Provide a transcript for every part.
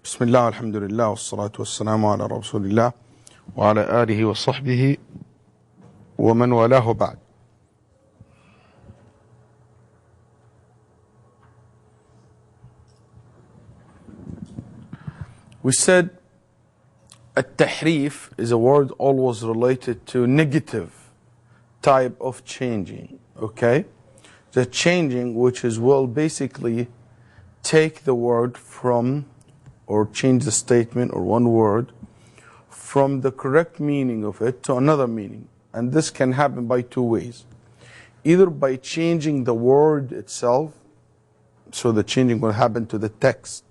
بسم الله والحمد لله والصلاة والسلام على رسول الله وعلى آله وصحبه ومن والاه بعد. We said التحريف is a word always related to negative type of changing, okay? The changing which is will basically take the word from, or change the statement or one word from the correct meaning of it to another meaning. And this can happen by two ways. Either by changing the word itself, so the changing will happen to the text,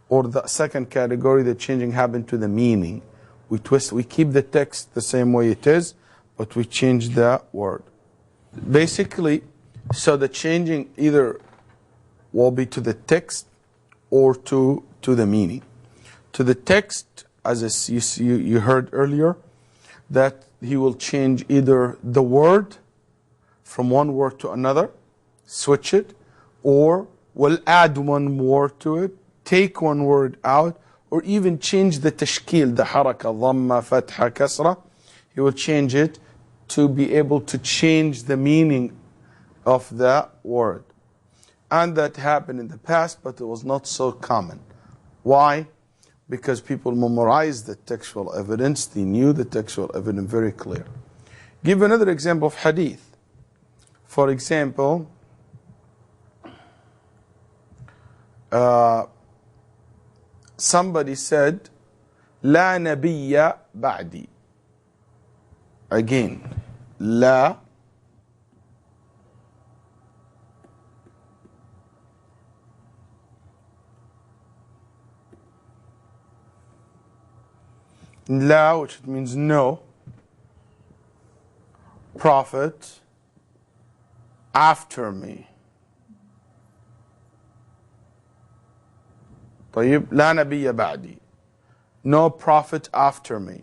or the second category, the changing happen to the meaning. We keep the text the same way it is, but we change the word. Basically, so the changing either will be to the text or to the meaning. To the text, as you heard earlier, that he will change either the word from one word to another, switch it, or will add one word to it, take one word out, or even change the tashkil, the haraka, dhamma, fatha, kasra. He will change it to be able to change the meaning of the word. And that happened in the past, but it was not so common. Why? Because people memorized the textual evidence. They knew the textual evidence very clear. Give another example of hadith. For example, somebody said, لا نبي بعدي. Again, لا La, which means no, prophet after me. طيب, لا نبي بعدي. No prophet after me.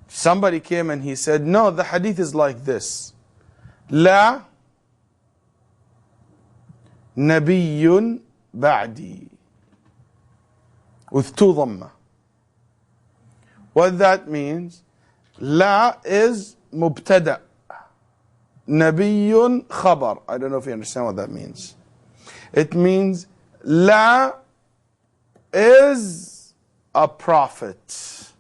Somebody came and he said, no, the hadith is like this. لا نبي بعدي. With two dhamma. What that means, La is mubtada. Nabiyyun khabar. I don't know if you understand what that means. It means La is a prophet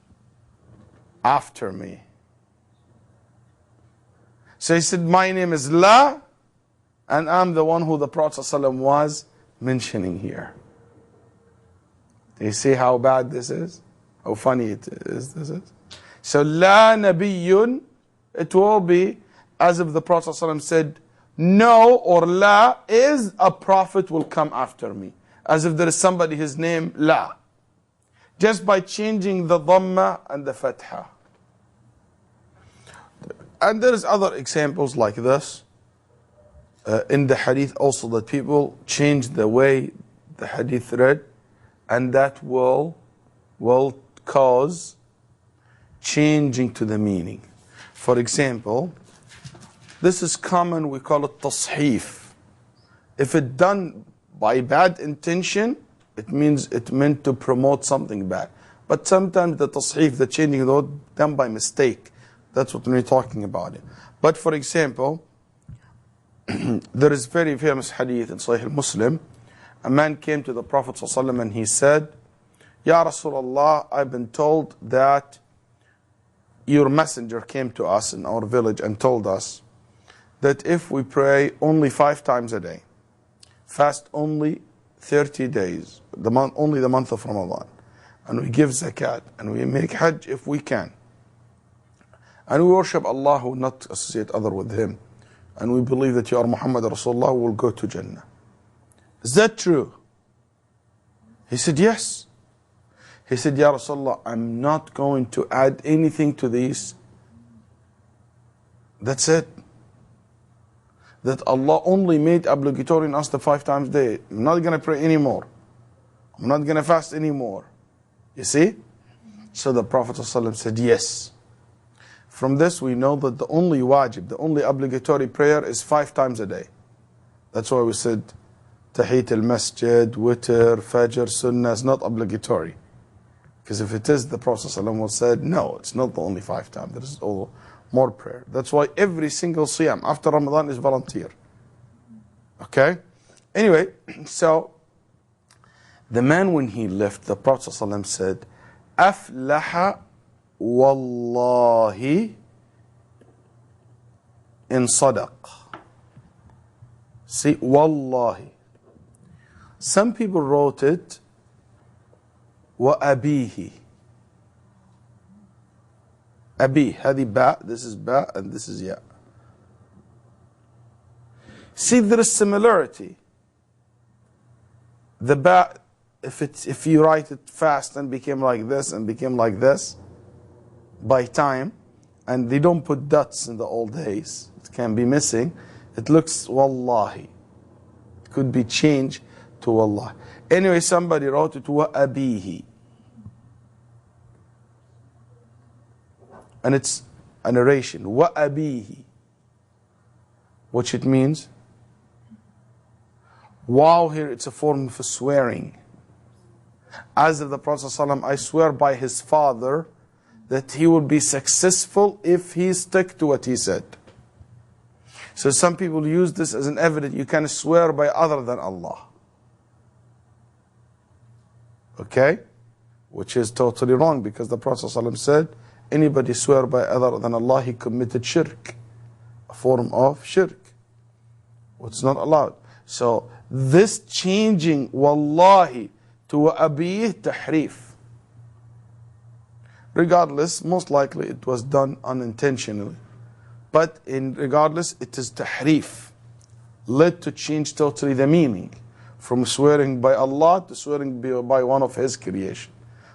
after me. So he said, my name is La, and I'm the one who the Prophet ﷺ was mentioning here. Do you see how bad this is? How funny it is, this is? So, La Nabiyyun, it will be as if the Prophet ﷺ said, no, or La is a prophet will come after me. As if there is somebody, his name, La. Just by changing the Dhamma and the Fatha. And there is other examples like this in the Hadith also, that people change the way the Hadith read, and that will cause changing to the meaning. For example, this is common, we call it tasheef. If it's done by bad intention, it means it meant to promote something bad. But sometimes the tasheef, the changing of the word, done by mistake. That's what we're talking about it. But for example, there is very famous hadith in Sahih Muslim. A man came to the Prophet ﷺ and he said, Ya Rasulullah, I've been told that your messenger came to us in our village and told us that if we pray only 5 times a day, fast only 30 days, only the month of Ramadan, and we give zakat, and we make hajj if we can, and we worship Allah who not associate other with Him, and we believe that you are Muhammad Rasulullah, will go to Jannah. Is that true? He said, yes. He said, Ya Rasulullah, I'm not going to add anything to these. That's it. That Allah only made obligatory in us the 5 times a day. I'm not going to pray anymore. I'm not going to fast anymore. You see? So the Prophet ﷺ said, yes. From this we know that the only wajib, the only obligatory prayer is 5 times a day. That's why we said Tahit al-Masjid, Witr, Fajr, Sunnah is not obligatory. Because if it is, the Prophet ﷺ said, no, it's not the only 5 times. There is all more prayer. That's why every single Siyam after Ramadan is volunteer. Okay? Anyway, so the man when he left, the Prophet ﷺ said, أفلح والله in صدق. See, wallahi. Some people wrote it وأبيه. أبي, هذه باء, this is باء, and this is ياء. See, there is similarity. The باء, if you write it fast and became like this and became like this by time, and they don't put dots in the old days, it can be missing, it looks wallahi. It could be changed to wallahi. Anyway, somebody wrote it wa abihi. And it's a narration, wa abihi. Which it means? Wow, here it's a form of swearing. As of the Prophet ﷺ, I swear by his father that he will be successful if he stick to what he said. So some people use this as an evidence. You can swear by other than Allah. Okay? Which is totally wrong, because the Prophet ﷺ said, anybody swear by other than Allah, he committed shirk. A form of shirk. It's not allowed. So this changing wallahi to abiyih tahrif. Regardless, most likely it was done unintentionally. But regardless, it is tahrif. Led to change totally the meaning. From swearing by Allah to swearing by one of His creation.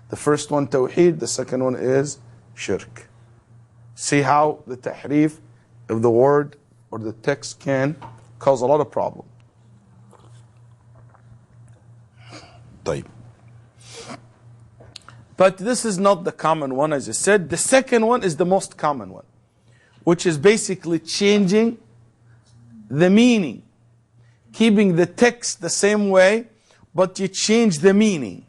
The first one, tawheed. The second one is shirk. See how the tahrif of the word or the text can cause a lot of problem. طيب. But this is not the common one, as I said. The second one is the most common one, which is basically changing the meaning. Keeping the text the same way, but you change the meaning.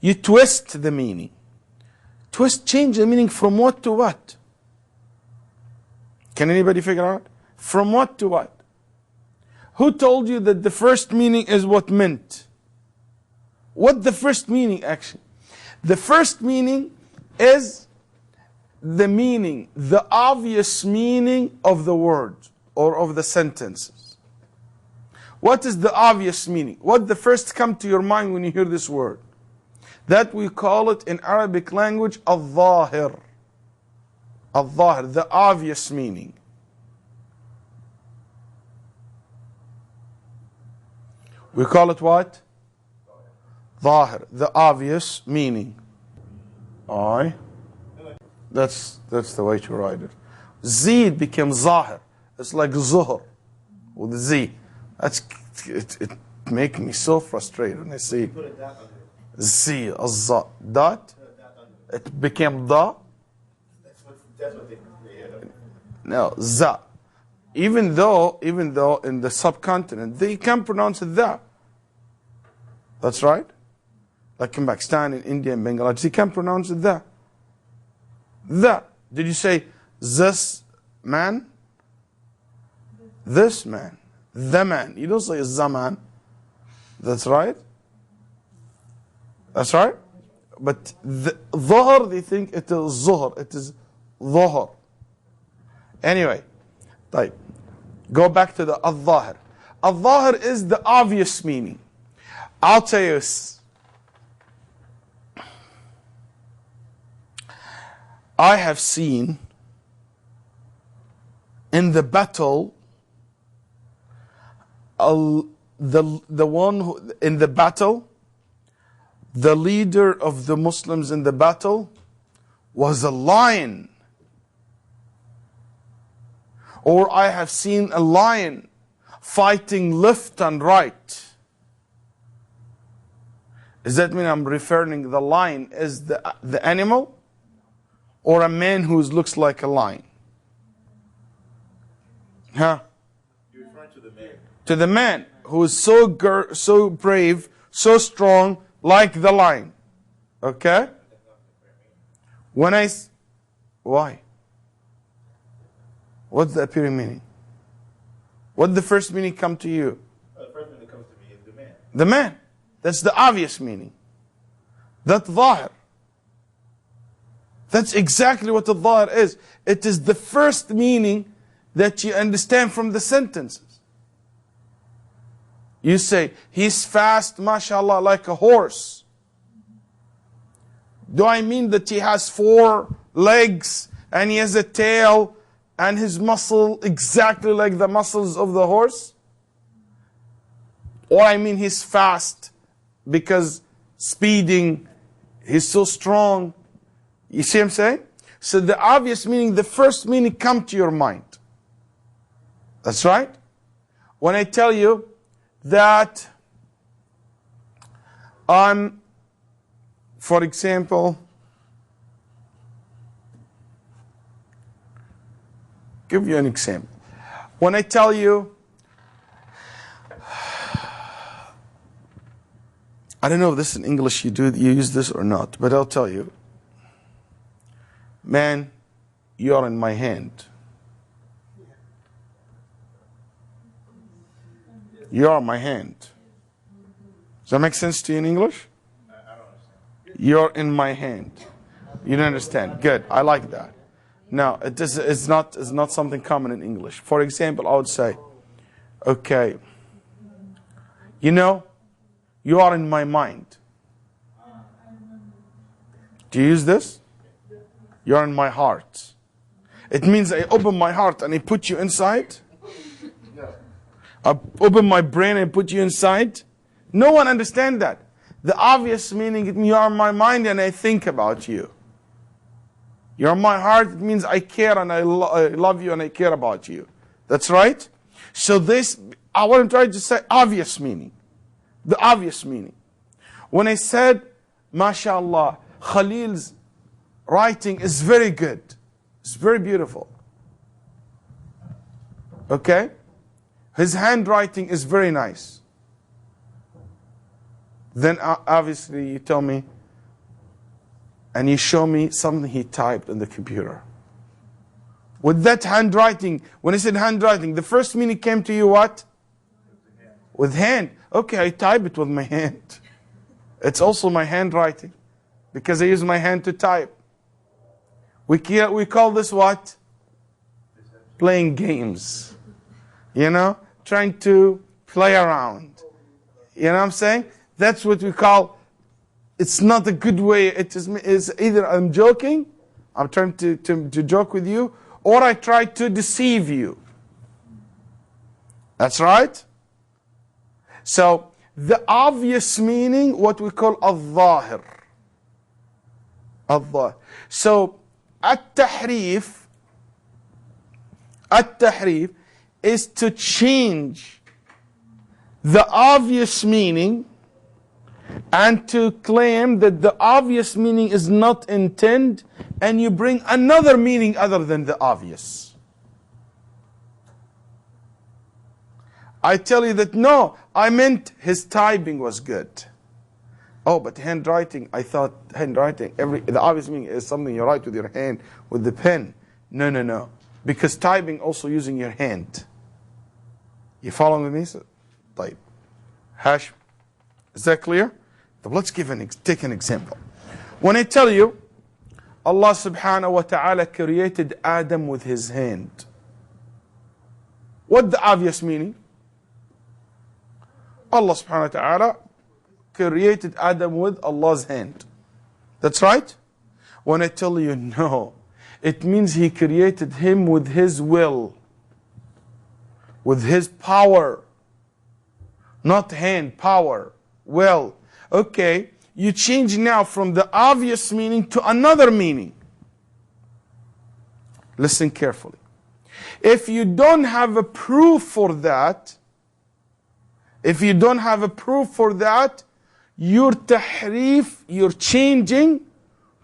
You twist the meaning. Change the meaning from what to what? Can anybody figure out? From what to what? Who told you that the first meaning is what meant? What the first meaning actually? The first meaning is the meaning, the obvious meaning of the word or of the sentences. What is the obvious meaning? What the first come to your mind when you hear this word? That we call it in Arabic language al-zahir. Al-zahir, the obvious meaning. We call it what? Zahir, the obvious meaning. Aye. That's the way to write it. Z became Zahir. It's like Zuhr with Z. It makes me so frustrated when I see Z, Z, dot. It became Da. That's what they created. No, Za. Even though in the subcontinent they can pronounce it Da. That's right. Like in Pakistan, in India, in Bangladesh, they can pronounce it Da. Da. Did you say this man? This man. The man. You don't say Zaman. That's right. That's right. But the Dhuhr, they think it is Zuhr. It is Dhuhr. Anyway, طيب. Go back to the Al-Zahir. Al-Zahir is the obvious meaning. I'll tell you. I have seen in the battle, the one who, in the battle, the leader of the Muslims in the battle was a lion. Or I have seen a lion fighting left and right. Does that mean I'm referring the lion as the animal? Or a man who looks like a lion? Huh? You're referring to the man. To the man. who is so brave, so strong, like the lion. Okay? Why? What's the appearing meaning? What the first meaning come to you? The first meaning that comes to me is the man. The man. That's the obvious meaning. That's ظاهر. That's exactly what the ظاهر is. It is the first meaning that you understand from the sentences. You say, he's fast, mashallah, like a horse. Do I mean that he has 4 legs and he has a tail and his muscle exactly like the muscles of the horse? Or I mean he's fast because speeding, he's so strong. You see what I'm saying? So the obvious meaning, the first meaning come to your mind. That's right. When I tell you that for example, give you an example. When I tell you, I don't know if this in English you use this or not, but I'll tell you. Man, you're in my hand. You're my hand. Does that make sense to you in English? I don't understand. You're in my hand. You don't understand. Good. I like that. No, it's not something common in English. For example, I would say, okay, you know, you are in my mind. Do you use this? You're in my heart. It means I open my heart and I put you inside. I open my brain and put you inside. No one understands that. The obvious meaning, you are in my mind and I think about you. You're in my heart, it means I care and I love you and I care about you. That's right? So this, I want to try to say obvious meaning. The obvious meaning. When I said, MashaAllah, Khalil's writing is very good. It's very beautiful. Okay? His handwriting is very nice. Then obviously you tell me, and you show me something he typed on the computer. With that handwriting, when I said handwriting, the first meaning came to you what? With hand. Okay, I type it with my hand. It's also my handwriting, because I use my hand to type. We call this what? Playing games. You know? Trying to play around. You know what I'm saying? That's what we call, it's not a good way. It is either I'm joking, I'm trying to joke with you, or I try to deceive you. That's right? So, the obvious meaning, what we call al-zahir. Al-zahir. So, at-tahrif is to change the obvious meaning and to claim that the obvious meaning is not intended, and you bring another meaning other than the obvious. I tell you that no, I meant his typing was good. Oh, but handwriting, I thought handwriting, the obvious meaning is something you write with your hand, with the pen. No. Because typing also using your hand. You following me? Type. Hash. Is that clear? So let's take an example. When I tell you, Allah subhanahu wa ta'ala created Adam with his hand. What the obvious meaning? Allah subhanahu wa ta'ala created Adam with Allah's hand. That's right? When I tell you no, it means he created him with his will, with his power. Not hand, power, will. Okay, you change now from the obvious meaning to another meaning. Listen carefully. If you don't have a proof for that, your tahrif, your changing,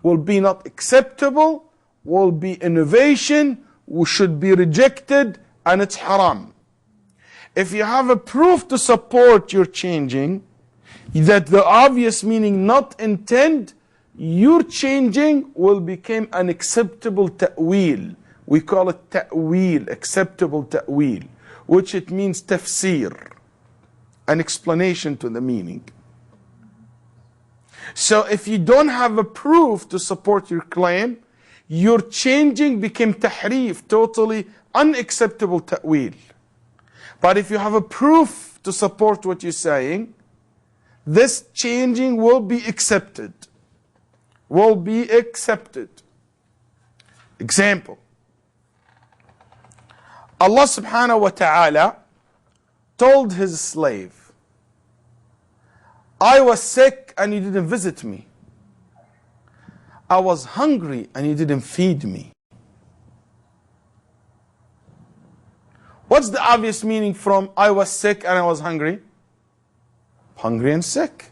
will be not acceptable, will be innovation, should be rejected, and it's haram. If you have a proof to support your changing, that the obvious meaning not intend, your changing will become an acceptable ta'wil. We call it ta'wil, acceptable ta'wil, which it means tafsir, an explanation to the meaning. So if you don't have a proof to support your claim, your changing became tahrif, totally unacceptable ta'wil. But if you have a proof to support what you're saying, this changing will be accepted. Will be accepted. Example. Allah subhanahu wa ta'ala told his slave, I was sick and you didn't visit me. I was hungry and you didn't feed me. What's the obvious meaning from I was sick and I was hungry? Hungry and sick.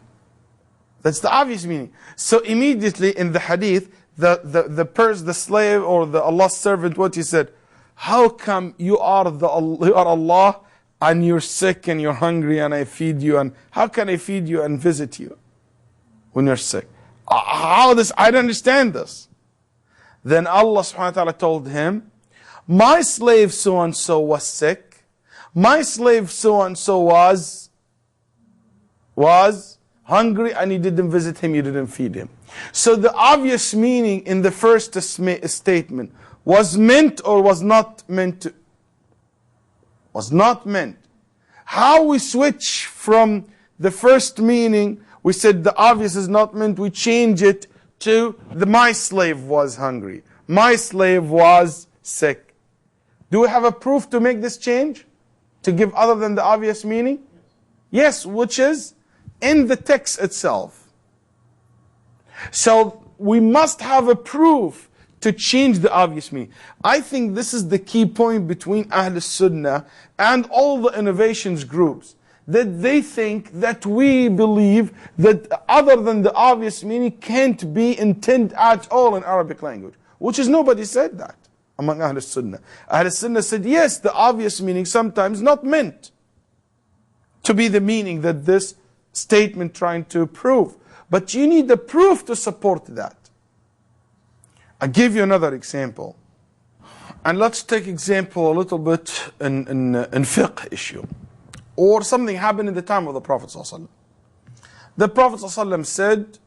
That's the obvious meaning. So immediately in the hadith, the slave or the Allah's servant, what he said, how come you are Allah and you're sick and you're hungry and I feed you, and how can I feed you and visit you when you're sick? How this? I don't understand this. Then Allah subhanahu wa ta'ala told him, my slave so and so was sick, my slave so and so was hungry and you didn't visit him, you didn't feed him. So the obvious meaning in the first statement was meant or was not meant to? Was not meant. How we switch from the first meaning, we said the obvious is not meant, we change it to my slave was hungry, my slave was sick. Do we have a proof to make this change? To give other than the obvious meaning? Yes, which is in the text itself. So we must have a proof to change the obvious meaning. I think this is the key point between Ahl Sunnah and all the innovations groups, that they think that we believe that other than the obvious meaning can't be intended at all in Arabic language, which is nobody said that among Ahl Sunnah. Ahl Sunnah said, yes, the obvious meaning sometimes not meant to be the meaning that this statement trying to prove. But you need the proof to support that. I'll give you another example. And let's take example a little bit in fiqh issue. Or something happened in the time of the Prophet ﷺ. The Prophet ﷺ said,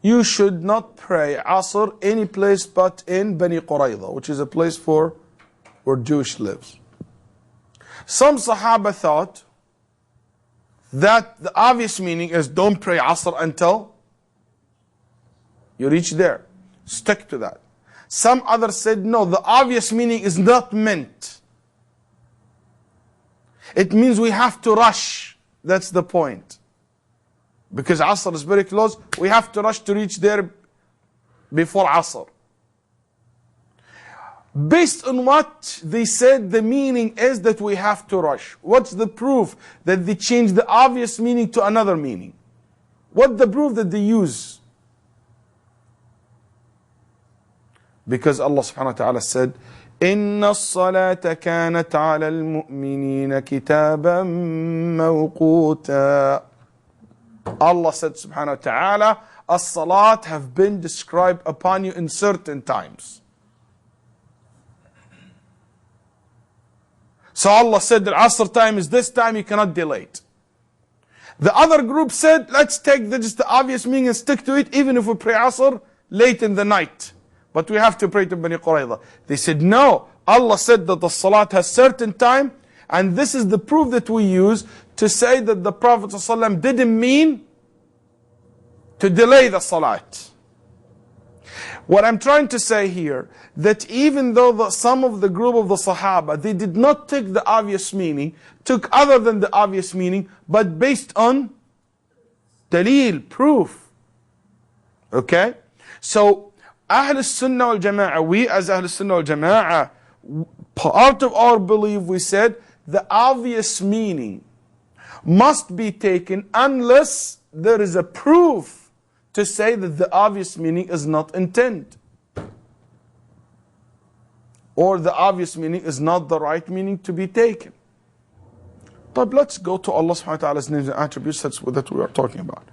you should not pray Asr any place but in Bani Qurayza, which is a place where Jewish lives. Some Sahaba thought that the obvious meaning is don't pray Asr until you reach there. Stick to that. Some others said, no, the obvious meaning is not meant. It means we have to rush. That's the point. Because Asr is very close, we have to rush to reach there before Asr. Based on what they said, the meaning is that we have to rush. What's the proof that they changed the obvious meaning to another meaning? What's the proof that they use? Because Allah subhanahu wa ta'ala said, إِنَّ الصَّلَاةَ كَانَتْ عَلَى الْمُؤْمِنِينَ كِتَابًا مَوْقُوتًا. Allah said subhanahu wa ta'ala, as-salat have been described upon you in certain times. So Allah said that Asr time is this time, you cannot delay it. The other group said, let's take just the obvious meaning and stick to it, even if we pray Asr late in the night. But we have to pray to Bani Qurayza. They said, no, Allah said that the salat has certain time, and this is the proof that we use to say that the Prophet ﷺ didn't mean to delay the salat. What I'm trying to say here, that even though some of the group of the Sahaba, they did not take the obvious meaning, took other than the obvious meaning, but based on dalil, proof. Okay? So, Ahl Sunnah wal Jama'ah, we as Ahl Sunnah wal Jama'ah, part of our belief, we said, the obvious meaning must be taken unless there is a proof to say that the obvious meaning is not intent. Or the obvious meaning is not the right meaning to be taken. But let's go to Allah subhanahu wa ta'ala's names and attributes that we are talking about.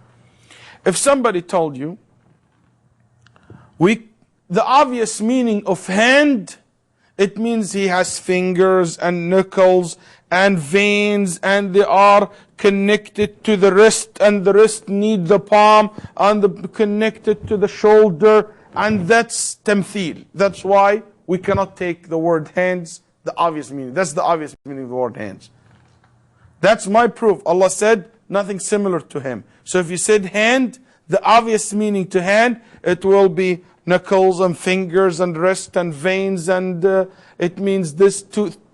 If somebody told you, the obvious meaning of hand, it means he has fingers and knuckles and veins, and they are connected to the wrist, and the wrist need the palm, and connected to the shoulder, and that's tamthil. That's why we cannot take the word hands, the obvious meaning. That's the obvious meaning of the word hands. That's my proof. Allah said nothing similar to him. So if you said hand, the obvious meaning to hand, it will be knuckles and fingers and wrist and veins, and it means this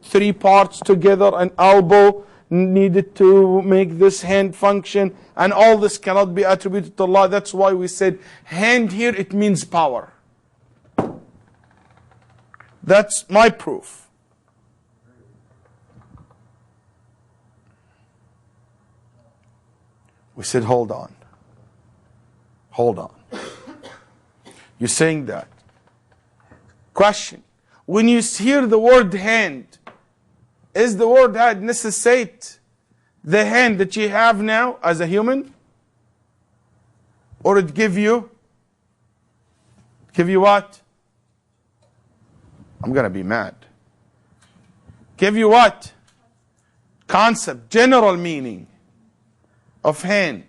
three parts together, an elbow needed to make this hand function, and all this cannot be attributed to Allah. That's why we said hand here, it means power. That's my proof. We said, hold on. Hold on. You're saying that. Question. When you hear the word hand, is the word hand necessitate the hand that you have now as a human? Or it give you what? I'm going to be mad. Give you what? Concept, general meaning of hand.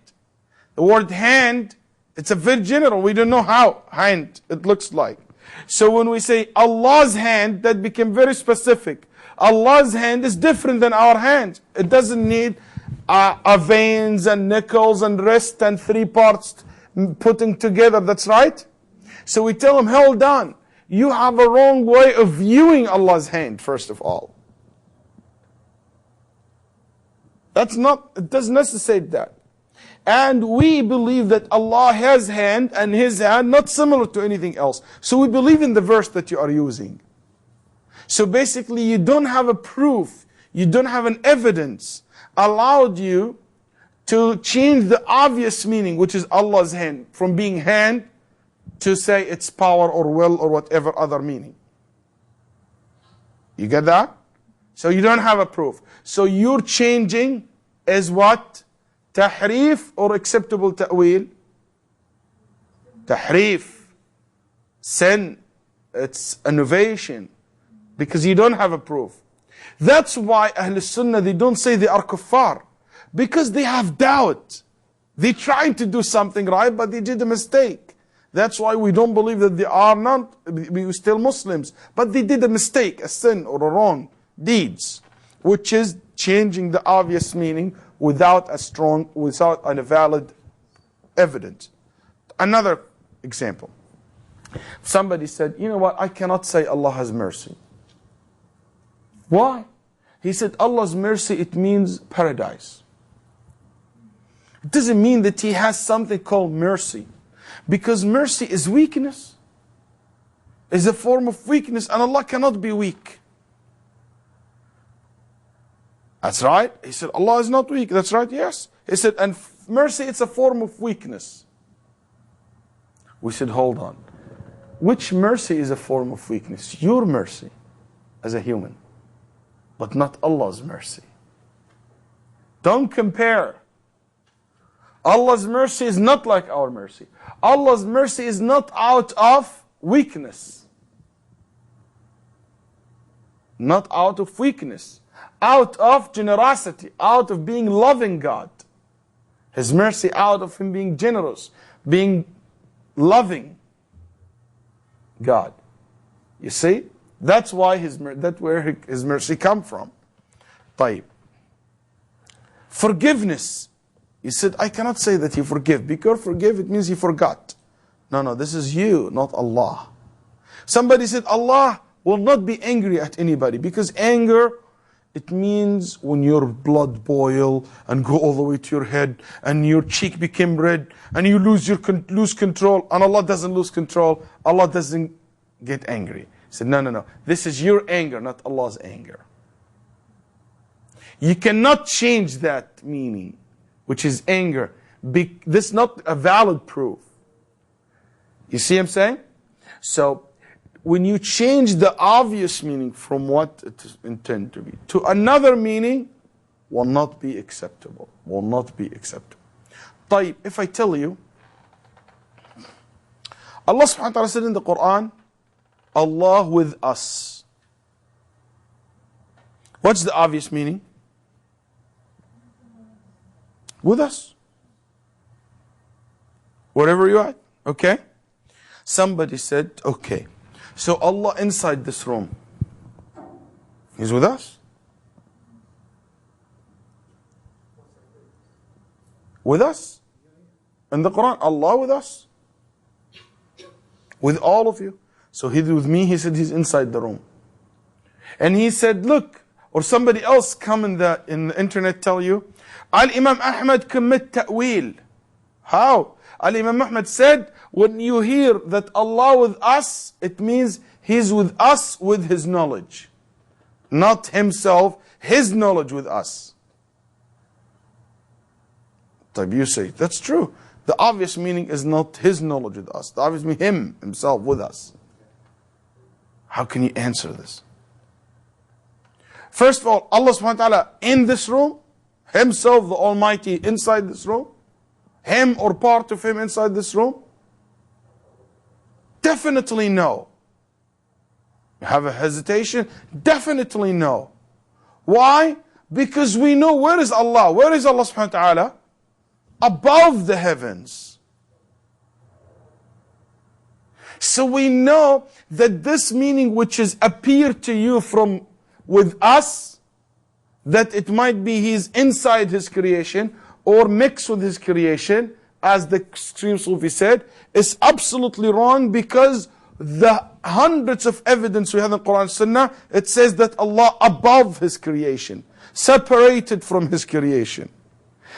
The word hand, it's a very general. We don't know how hand it looks like. So when we say Allah's hand, that became very specific. Allah's hand is different than our hand. It doesn't need veins and knuckles and wrist and three parts putting together. That's right. So we tell him, hold on. You have a wrong way of viewing Allah's hand, first of all. It doesn't necessitate that. And we believe that Allah has hand, and His hand not similar to anything else. So we believe in the verse that you are using. So basically you don't have a proof, you don't have an evidence allowed you to change the obvious meaning, which is Allah's hand, from being hand to say it's power or will or whatever other meaning. You get that? So you don't have a proof. So you're changing is what? Tahrif or acceptable ta'wil? Tahrif. Sin. It's innovation. Because you don't have a proof. That's why Ahl Sunnah, they don't say they are kuffar. Because they have doubt. They trying to do something right, but they did a mistake. That's why we don't believe that they are not, we still Muslims. But they did a mistake, a sin or a wrong deeds. Which is changing the obvious meaning without a valid evidence. Another example. Somebody said, you know what, I cannot say Allah has mercy. Why? He said, Allah's mercy, it means paradise. It doesn't mean that He has something called mercy. Because mercy is weakness. Is a form of weakness, and Allah cannot be weak. That's right. He said, Allah is not weak. That's right, yes. He said, and mercy, it's a form of weakness. We said, hold on. Which mercy is a form of weakness? Your mercy as a human, but not Allah's mercy. Don't compare. Allah's mercy is not like our mercy. Allah's mercy is not out of weakness. Not out of weakness. Out of generosity. Out of being loving God. His mercy out of Him being generous. Being loving God. You see? That's why that's where His mercy come from. طيب. Forgiveness. He said, I cannot say that He forgive. Because forgive, it means He forgot. No, this is you, not Allah. Somebody said, Allah will not be angry at anybody. Because anger, it means when your blood boil and go all the way to your head and your cheek became red and you lose control, and Allah doesn't lose control. Allah doesn't get angry. He said, no. This is your anger, not Allah's anger. You cannot change that meaning, which is anger. This is not a valid proof. You see what I'm saying? So, when you change the obvious meaning from what it is intended to be to another meaning, will not be acceptable. Will not be acceptable. طيب, if I tell you, Allah subhanahu wa ta'ala said in the Quran, Allah with us. What's the obvious meaning? With us. Wherever you are. Okay? Somebody said, okay, so Allah inside this room. He's with us? With us? In the Quran, Allah with us? With all of you. So He's with me, He said He's inside the room. And He said, look, or somebody else come in the internet tell you, Al-Imam Ahmad commit ta'wil. How? Al-Imam Ahmad said, when you hear that Allah with us, it means He's with us with His knowledge. Not Himself, His knowledge with us. So you say, that's true. The obvious meaning is not His knowledge with us. The obvious meaning Him, Himself with us. How can you answer this? First of all, Allah subhanahu wa ta'ala in this room, Himself, the Almighty, inside this room, Him or part of Him inside this room? Definitely no. You have a hesitation? Definitely no. Why? Because we know where is Allah? Where is Allah subhanahu wa ta'ala? Above the heavens. So we know that this meaning which is appear to you from with us, that it might be He's inside His creation or mixed with His creation, as the extreme Sufi said, is absolutely wrong, because the hundreds of evidence we have in Quran and Sunnah, it says that Allah above His creation, separated from His creation.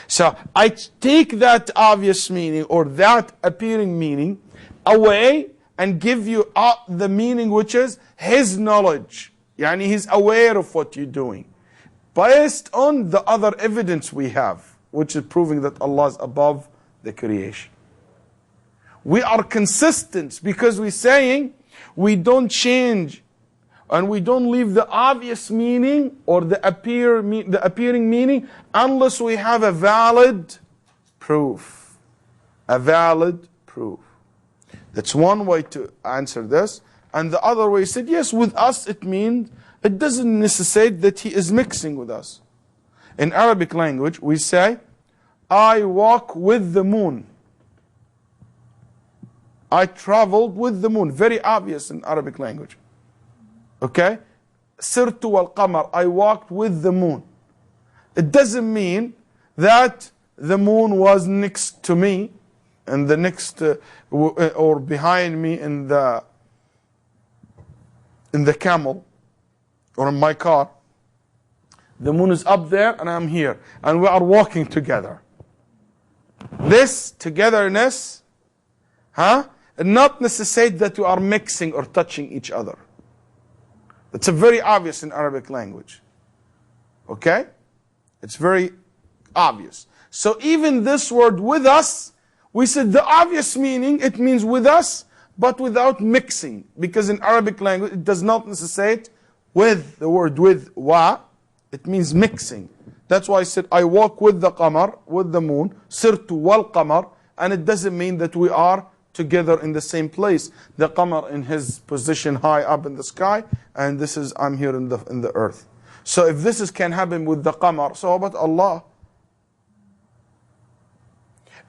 So I take that obvious meaning or that appearing meaning away and give you the meaning which is His knowledge. Yani He's aware of what you're doing. Based on the other evidence we have, which is proving that Allah is above the creation. We are consistent because we're saying we don't change and we don't leave the obvious meaning or the appearing meaning unless we have a valid proof. A valid proof. That's one way to answer this. And the other way said, yes, with us it means, it doesn't necessitate that He is mixing with us. In Arabic language, we say, I walk with the moon. I traveled with the moon. Very obvious in Arabic language. Okay? Sirtu wal qamar. I walked with the moon. It doesn't mean that the moon was next to me and the next or behind me in the camel or in my car. The moon is up there and I'm here and we are walking together. This togetherness, not necessitate that you are mixing or touching each other. That's a very obvious in Arabic language. Okay? It's very obvious. So even this word with us, we said the obvious meaning, it means with us, but without mixing. Because in Arabic language, it does not necessitate with, the word with, wa, it means mixing. That's why I said, I walk with the qamar, with the moon, sirtu wal qamar, and it doesn't mean that we are together in the same place. The qamar in his position high up in the sky, and this is, I'm here in the earth. So if this can happen with the qamar, so how about Allah?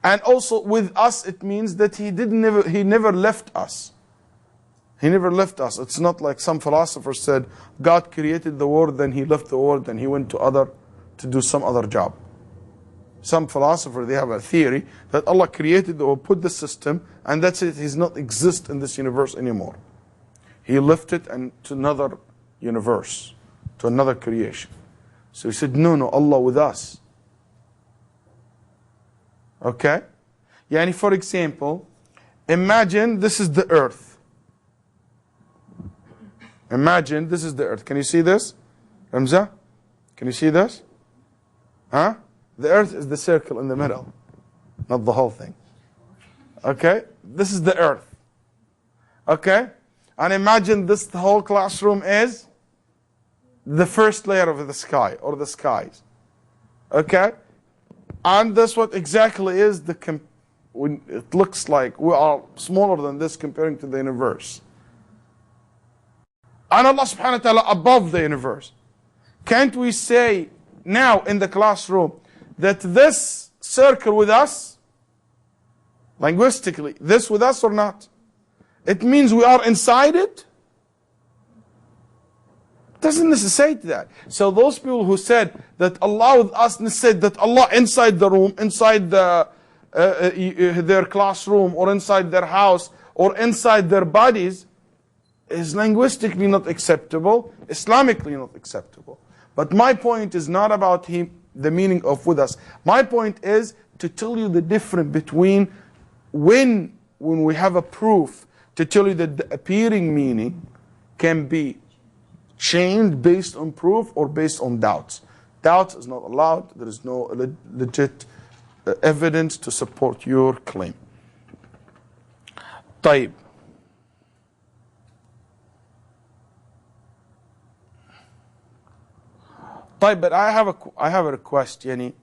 And also with us, it means that He never left us. He never left us. It's not like some philosopher said, God created the world, then He left the world and He went to do some other job. Some philosopher, they have a theory that Allah created or put the system and that's it, He's not exist in this universe anymore. He lifted and to another universe, to another creation. So He said, no, Allah with us. Okay? Yani for example, imagine this is the earth. Imagine this is the earth. Can you see this? Ramza? Can you see this? Huh? The earth is the circle in the middle, not the whole thing. Okay? This is the earth. Okay? And imagine this the whole classroom is the first layer of the sky or the skies. Okay? And that's what exactly is when it looks like we are smaller than this comparing to the universe. And Allah subhanahu wa ta'ala above the universe. Can't we say now in the classroom that this circle with us, linguistically, this with us or not? It means we are inside it? Doesn't necessitate that. So those people who said that Allah with us, said that Allah inside the room, inside their classroom, or inside their house, or inside their bodies, is linguistically not acceptable, Islamically not acceptable. But my point is not about the meaning of with us. My point is to tell you the difference between when we have a proof, to tell you that the appearing meaning can be changed based on proof or based on doubts. Doubts is not allowed. There is no legit evidence to support your claim. طيب. But I have a request, Yani.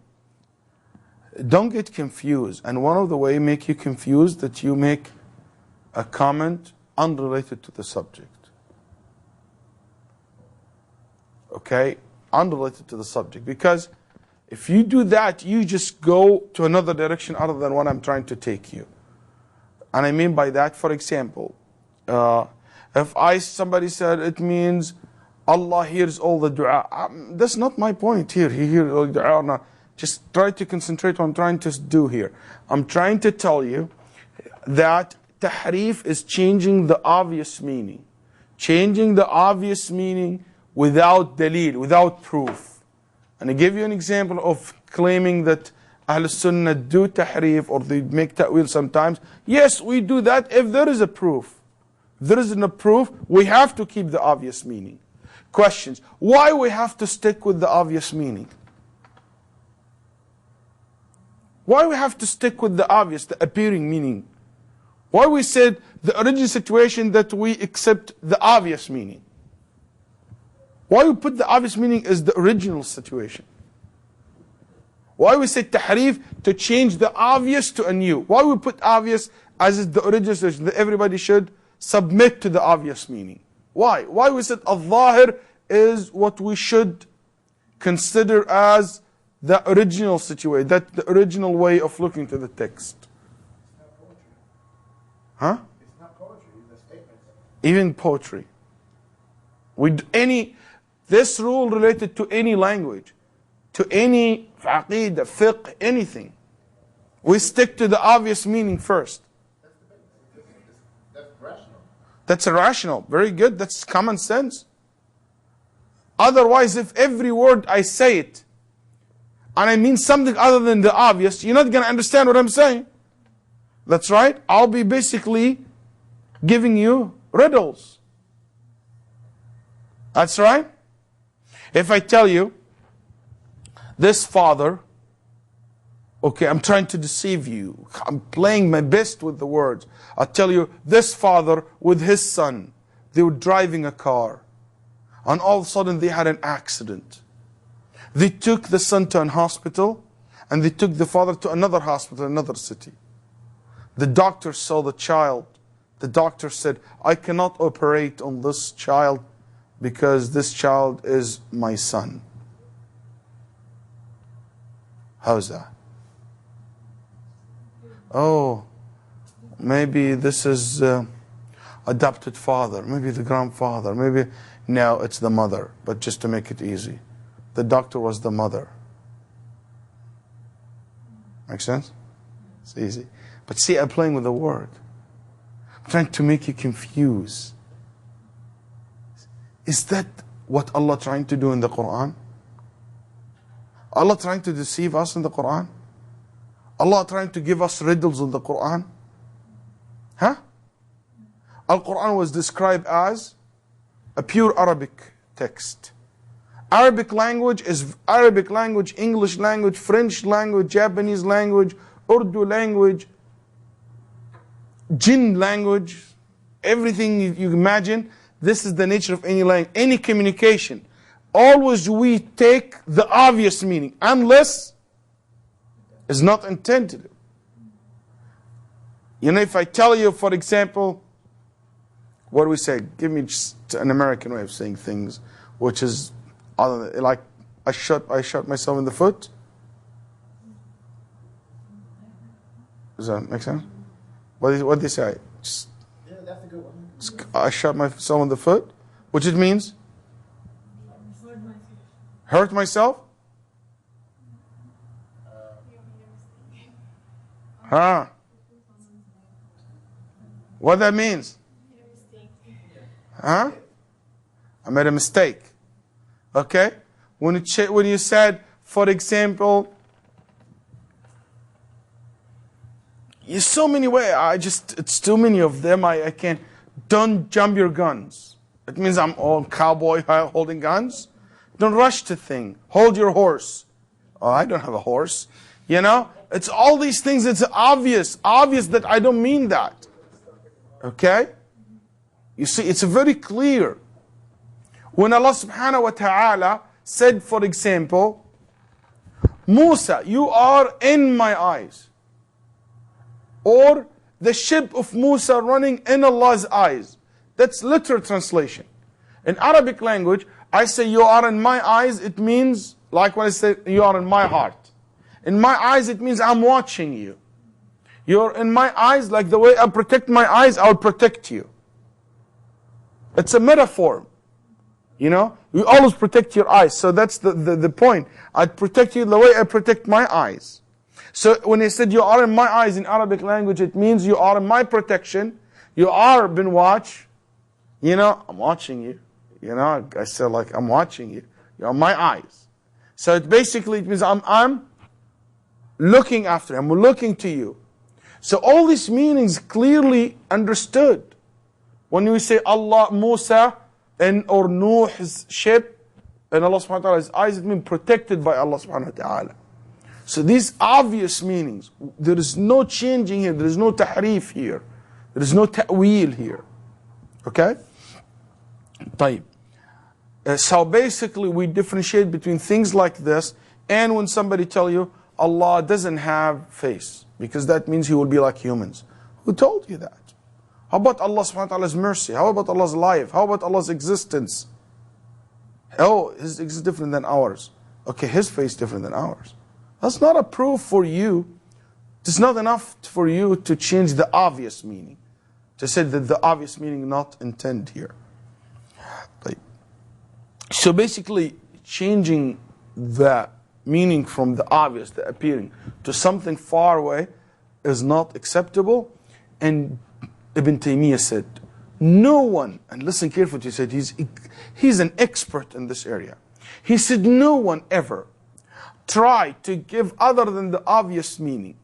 Don't get confused. And one of the ways make you confused that you make a comment unrelated to the subject. Okay? Unrelated to the subject. Because if you do that, you just go to another direction other than what I'm trying to take you. And I mean by that, for example, if somebody said it means Allah hears all the dua. That's not my point here. He hears all the dua or not. Just try to concentrate on what I'm trying to do here. I'm trying to tell you that tahrif is changing the obvious meaning. Changing the obvious meaning without dalil, without proof. And I give you an example of claiming that Ahl Sunnah do tahrif or they make ta'wil sometimes. Yes, we do that if there is a proof. If there isn't a proof, we have to keep the obvious meaning. Questions. Why we have to stick with the obvious meaning? Why we have to stick with the obvious, the appearing meaning? Why we said the original situation that we accept the obvious meaning? Why we put the obvious meaning as the original situation? Why we say tahrif to change the obvious to a new? Why we put obvious as is the original situation that everybody should submit to the obvious meaning? Why? Why we said al-zahir is what we should consider as the original situation, that the original way of looking to the text. It's not poetry. Huh? It's not poetry, it's a statement. Even poetry. This rule related to any language, to any aqeedah, fiqh, anything. We stick to the obvious meaning first. That's rational. That's irrational. Very good. That's common sense. Otherwise, if every word I say it, and I mean something other than the obvious, you're not going to understand what I'm saying. That's right. I'll be basically giving you riddles. That's right. If I tell you, this father, okay, I'm trying to deceive you. I'm playing my best with the words. I tell you, this father with his son, they were driving a car. And all of a sudden they had an accident. They took the son to an hospital, and they took the father to another hospital, another city. The doctor saw the child. The doctor said, I cannot operate on this child because this child is my son. How's that? Oh, maybe this is adopted father, maybe the grandfather, maybe... No, it's the mother, but just to make it easy. The doctor was the mother. Make sense? It's easy. But see, I'm playing with the word. I'm trying to make you confused. Is that what Allah trying to do in the Quran? Allah trying to deceive us in the Quran? Allah trying to give us riddles in the Quran? Huh? Al-Quran was described as a pure Arabic text. Arabic language is Arabic language, English language, French language, Japanese language, Urdu language, Jinn language, everything you imagine. This is the nature of any language, any communication. always we take the obvious meaning, unless it's not intended. You know, if I tell you, for example, what do we say? Give me just an American way of saying things, which is like I shot myself in the foot. Does that make sense? What did they say? Yeah, that's a good one. I shot myself in the foot, which it means hurt myself. Huh? What that means? Huh? I made a mistake. Okay? When you said, for example, there's so many ways. It's too many of them. I can't. Don't jump your guns. It means I'm all cowboy holding guns. Don't rush to thing. Hold your horse. Oh, I don't have a horse. You know, it's all these things. It's obvious that I don't mean that. Okay? You see, it's very clear. When Allah subhanahu wa ta'ala said, for example, Musa, you are in my eyes. Or the ship of Musa running in Allah's eyes. That's literal translation. In Arabic language, I say you are in my eyes, it means, like when I say you are in my heart. In my eyes, it means I'm watching you. You're in my eyes, like the way I protect my eyes, I'll protect you. It's a metaphor. You know, you always protect your eyes. So that's the point. I'd protect you the way I protect my eyes. So when he said you are in my eyes in Arabic language, it means you are in my protection. You are been watched. You know, I'm watching you. You know, I said like I'm watching you. You're in my eyes. So it means I'm looking after you. I'm looking to you. So all these meanings clearly understood. When we say Allah, Musa, or Nuh's ship, and Allah subhanahu wa ta'ala's eyes, it means protected by Allah subhanahu wa ta'ala. So these obvious meanings, there is no changing here, there is no tahrif here, there is no ta'weel here. Okay? طيب. So basically we differentiate between things like this, and when somebody tell you Allah doesn't have face, because that means He will be like humans. Who told you that? How about Allah subhanahu wa ta'ala's mercy? How about Allah's life? How about Allah's existence? Oh, His existence is different than ours. Okay, His face is different than ours. That's not a proof for you. It's not enough for you to change the obvious meaning. To say that the obvious meaning not intended here. So basically, changing the meaning from the obvious, the appearing, to something far away is not acceptable. And Ibn Taymiyyah said, no one, and listen carefully, he said, he's an expert in this area. He said, no one ever tried to give other than the obvious meaning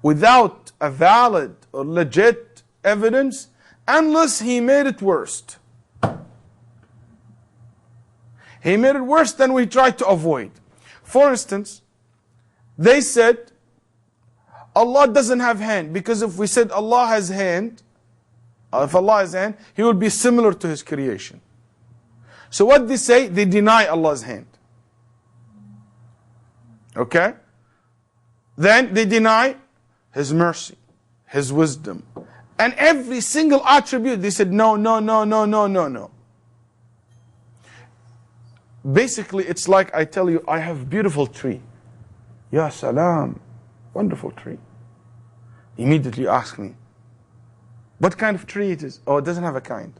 without a valid or legit evidence unless he made it worse. He made it worse than we tried to avoid. For instance, they said Allah doesn't have hand, because if we said Allah has hand, if Allah has hand, He will be similar to His creation. So what they say? They deny Allah's hand. Okay? Then they deny His mercy, His wisdom. And every single attribute, they said no, no, no, no, no, no, no. Basically, it's like I tell you, I have a beautiful tree. Ya salam, wonderful tree. Immediately you ask me, what kind of tree it is? Oh, it doesn't have a kind.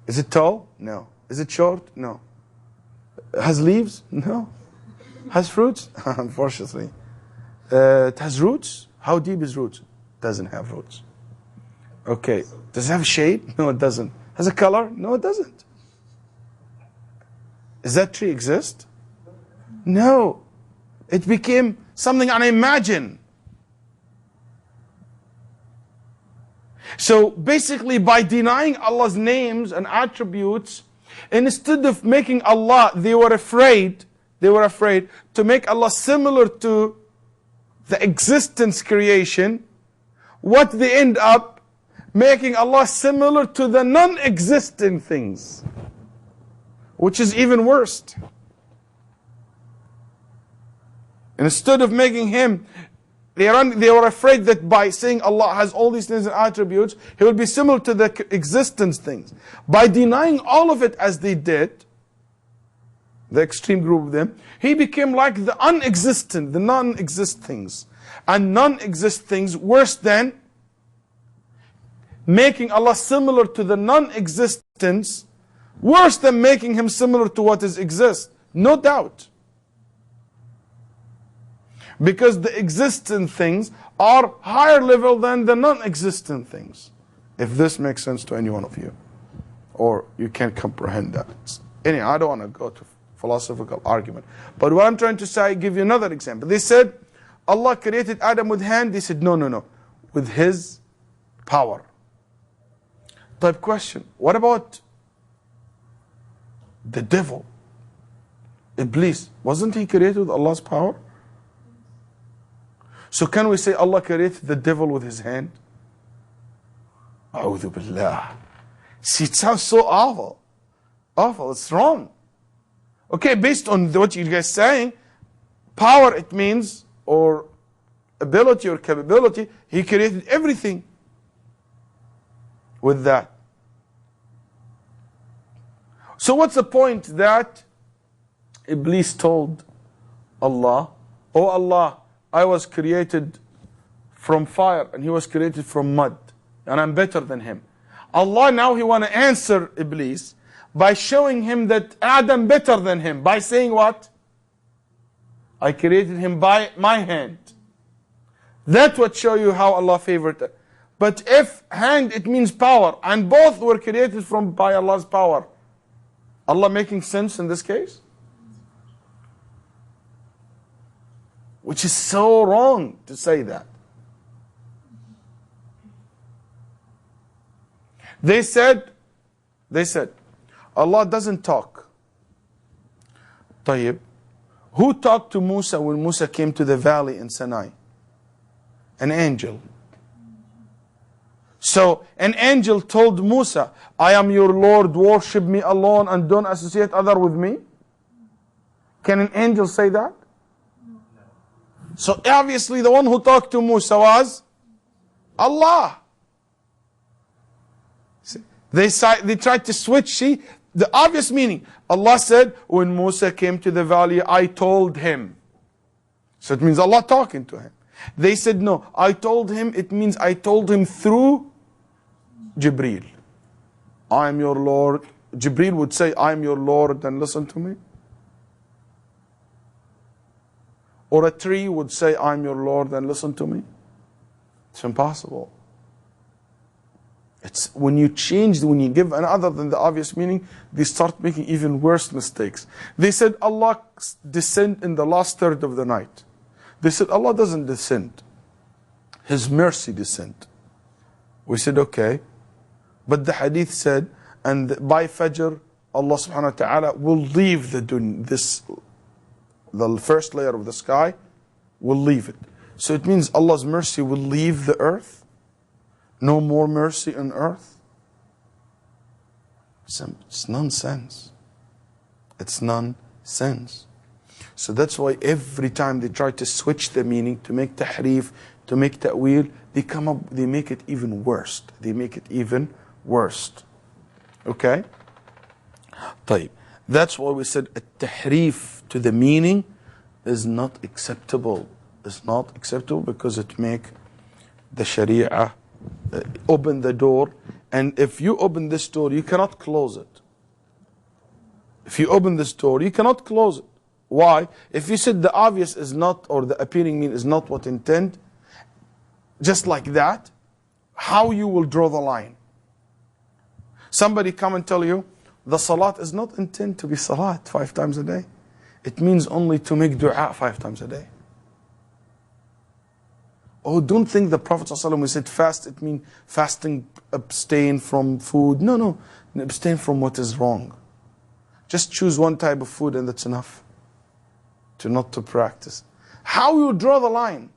Is it tall? No. Is it short? No. Has leaves? No. Has fruits? Unfortunately. It has roots? How deep is roots? Doesn't have roots. Okay. Does it have shade? No, it doesn't. Has a color? No, it doesn't. Does that tree exist? No. It became something unimagined. So basically, by denying Allah's names and attributes, instead of making Allah, they were afraid to make Allah similar to the existence creation. What they end up making Allah similar to the non-existent things. which is even worse. Instead of making him, they were afraid that by saying Allah has all these things and attributes, He will be similar to the existence things. By denying all of it as they did, the extreme group of them, He became like the unexistent, the non-exist things. And non-exist things worse than making Allah similar to the non-existence, worse than making Him similar to what is exist. No doubt. Because the existent things are higher level than the non-existent things. If this makes sense to any one of you. Or you can't comprehend that. Anyway, I don't want to go to philosophical argument. But what I'm trying to say, give you another example. They said, Allah created Adam with hand. They said, no. With His power. Type question. What about the devil? Iblis. Wasn't he created with Allah's power? So can we say Allah created the devil with His hand? A'udhu billah. See, it sounds so awful. Awful, it's wrong. Okay, based on what you guys saying, power it means, or ability or capability, He created everything with that. So what's the point that Iblis told Allah, oh Allah, I was created from fire and he was created from mud and I'm better than him. Allah now He want to answer Iblis by showing him that Adam better than him by saying what? I created him by my hand. That would show you how Allah favored it. But if hand it means power and both were created by Allah's power, Allah making sense in this case? Which is so wrong to say that. They said, Allah doesn't talk. طيب, who talked to Musa when Musa came to the valley in Sinai? An angel. So, an angel told Musa, I am your Lord, worship me alone and don't associate other with me? Can an angel say that? So obviously the one who talked to Musa was Allah. They tried to switch, see, the obvious meaning. Allah said, when Musa came to the valley, I told him. So it means Allah talking to him. They said, no, I told him, it means I told him through Jibreel. I am your Lord. Jibreel would say, I am your Lord and listen to me. Or a tree would say, I am your Lord and listen to me. It's impossible. It's when you give an other than the obvious meaning, they start making even worse mistakes. They said Allah descend in the last third of the night. They said Allah doesn't descend. His mercy descend. We said okay. But the hadith said, and by Fajr, Allah subhanahu wa ta'ala will leave the first layer of the sky, will leave it. So it means Allah's mercy will leave the earth. No more mercy on earth. It's nonsense. It's nonsense. So that's why every time they try to switch the meaning, to make tahrif, to make ta'wil, they make it even worse. They make it even worse. Okay? طيب. That's why we said at-tahrif to the meaning is not acceptable. It's not acceptable because it make the Sharia open the door. And if you open this door, you cannot close it. If you open this door, you cannot close it. Why? If you said the obvious is not, or the appearing mean is not what intent, just like that, how you will draw the line? Somebody come and tell you, the salat is not intended to be salat 5 times a day. It means only to make dua 5 times a day. Oh, don't think the Prophet ﷺ, we said fast, it means fasting, abstain from food. No, abstain from what is wrong. Just choose one type of food and that's enough to not to practice. How you draw the line?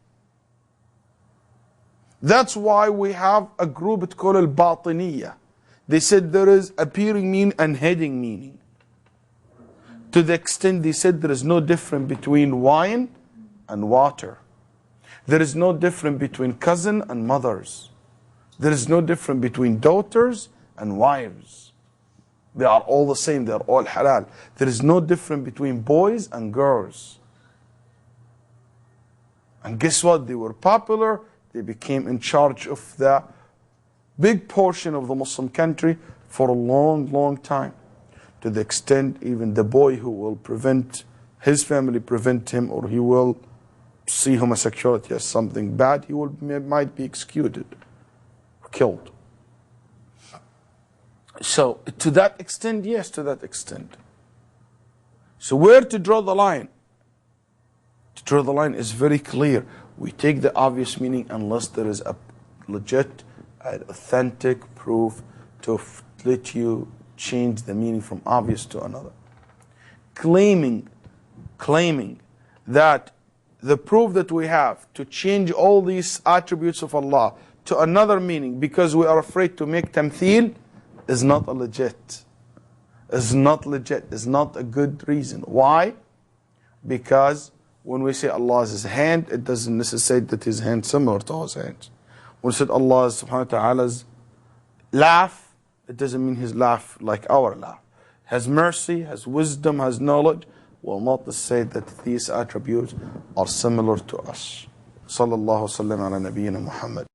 That's why we have a group, it's called al-Batiniyah. They said there is appearing meaning and heading meaning. To the extent they said there is no difference between wine and water. There is no difference between cousin and mothers. There is no difference between daughters and wives. They are all the same. They are all halal. There is no difference between boys and girls. And guess what? They were popular. They became in charge of the big portion of the Muslim country for a long, long time. To the extent even the boy who will prevent his family, prevent him, or he will see homosexuality as something bad, he might be executed, killed. So to that extent, yes, to that extent. So where to draw the line? To draw the line is very clear. We take the obvious meaning unless there is a legit and authentic proof to let you change the meaning from obvious to another. Claiming that the proof that we have to change all these attributes of Allah to another meaning because we are afraid to make tamthil is not a legit. Is not legit. Is not a good reason. Why? Because when we say Allah's hand, it doesn't necessitate that His hand is similar to His hands. When we say Allah subhanahu wa ta'ala's laugh, it doesn't mean His laugh like our laugh. Has mercy, has wisdom, has knowledge. Will not say that these attributes are similar to us. Sallallahu sallam ala nabiyyina Muhammad.